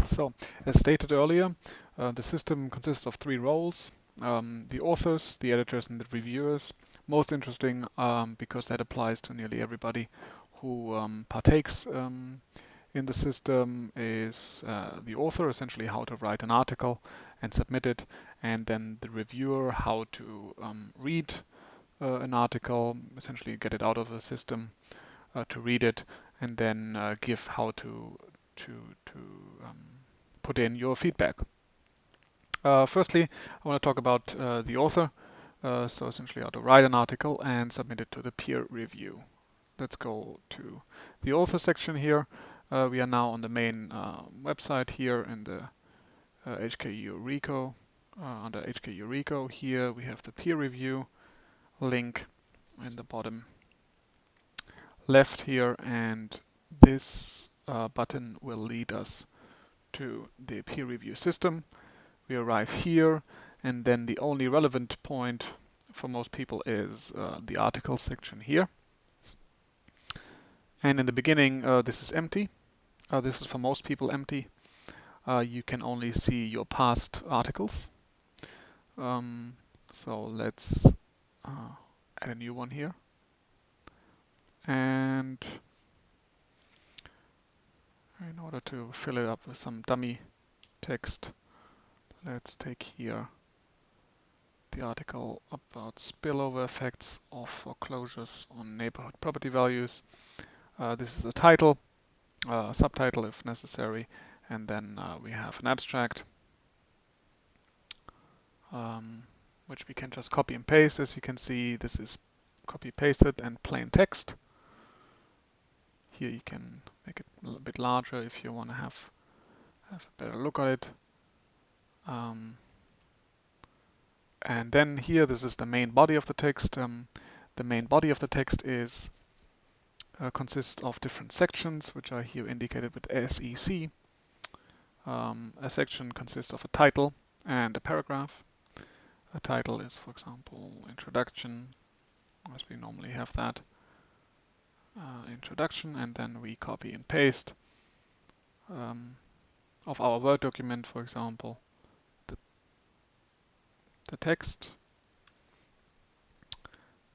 So, as stated earlier, the system consists of three roles: the authors, the editors, and the reviewers. Most interesting because that applies to nearly everybody who partakes in the system is the author, essentially how to write an article and submit it, and then the reviewer, how to read an article, essentially get it out of the system, to read it, and then give how to put in your feedback. Firstly, I want to talk about the author, so essentially how to write an article and submit it to the peer review. Let's go to the author section here. We are now on the main website here in the HKU Reco. Under HKU Reco here we have the peer review link in the bottom left here, and this button will lead us to the peer review system. We arrive here, and then the only relevant point for most people is the article section here. And in the beginning, this is empty. This is for most people empty. You can only see your past articles. So let's add a new one here. And in order to fill it up with some dummy text, let's take here the article about spillover effects of foreclosures on neighborhood property values. This is a title, subtitle if necessary, and then we have an abstract, which we can just copy and paste. As you can see, this is copy pasted and plain text. Here you can make it a little bit larger if you want to have a better look at it. And then here, this is the main body of the text. The main body of the text is consists of different sections, which are here indicated with SEC. A section consists of a title and a paragraph. A title is, for example, introduction, as we normally have that. Introduction, and then we copy and paste of our Word document, for example, the text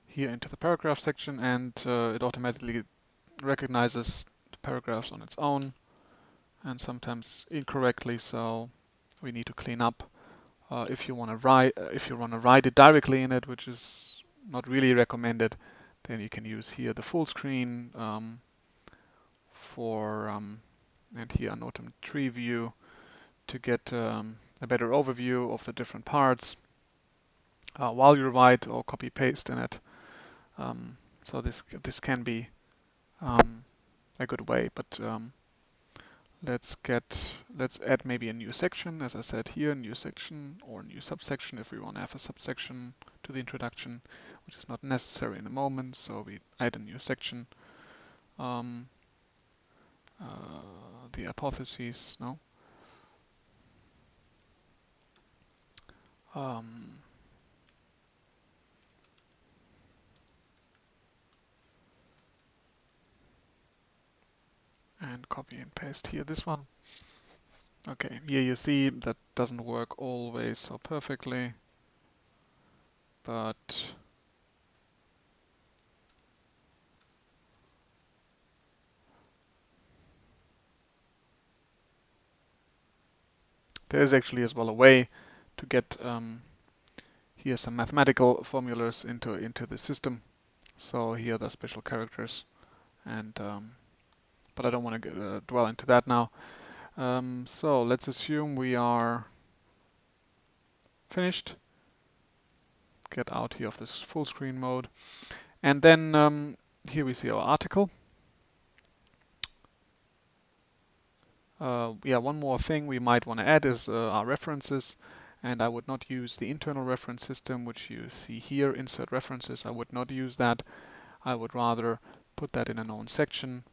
here into the paragraph section, and it automatically recognizes the paragraphs on its own, and sometimes incorrectly, so we need to clean up. If you want to write it directly in it, which is not really recommended, then you can use here the full screen and here Annotum tree view to get a better overview of the different parts while you write or copy paste in it. So this can be a good way, but let's add maybe a new section. As I said here, new section or new subsection if we want to have a subsection to the introduction, which is not necessary in the moment. So we add a new section. The hypotheses, no. And copy and paste here this one. Okay, here you see that doesn't work always so perfectly, but there is actually as well a way to get here some mathematical formulas into the system. So here are the special characters, and but I don't want to dwell into that now. So let's assume we are finished. Get out here of this full screen mode, and then here we see our article. One more thing we might want to add is our references, and I would not use the internal reference system, which you see here, insert references. I would not use that. I would rather put that in an own section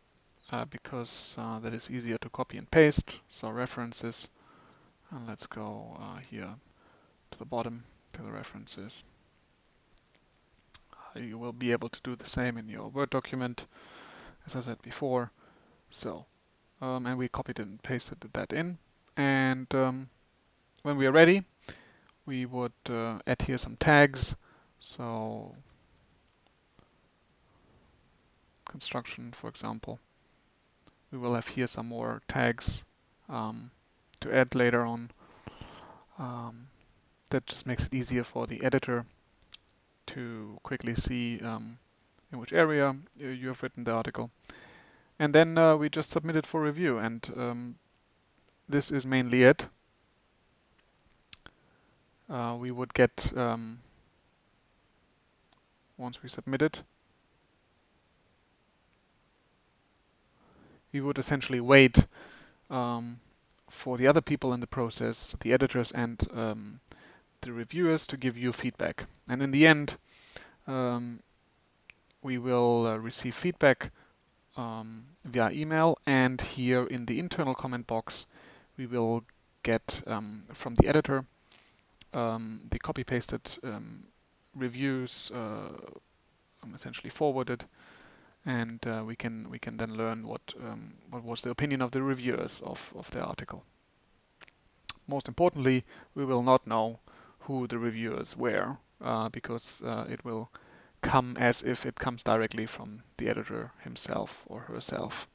because that is easier to copy and paste. So references, and let's go here to the bottom to the references. You will be able to do the same in your Word document, as I said before. So, and we copied and pasted that in. And when we are ready, we would add here some tags. So construction, for example. We will have here some more tags to add later on. That just makes it easier for the editor to quickly see in which area you have written the article. And then we just submit it for review, and this is mainly it. We would get, once we submit it, we would essentially wait for the other people in the process, the editors and the reviewers, to give you feedback. And in the end, we will receive feedback via email, and here in the internal comment box, we will get from the editor the copy-pasted reviews essentially forwarded, and we can then learn what was the opinion of the reviewers of the article. Most importantly, we will not know who the reviewers were because it will come as if it comes directly from the editor himself or herself.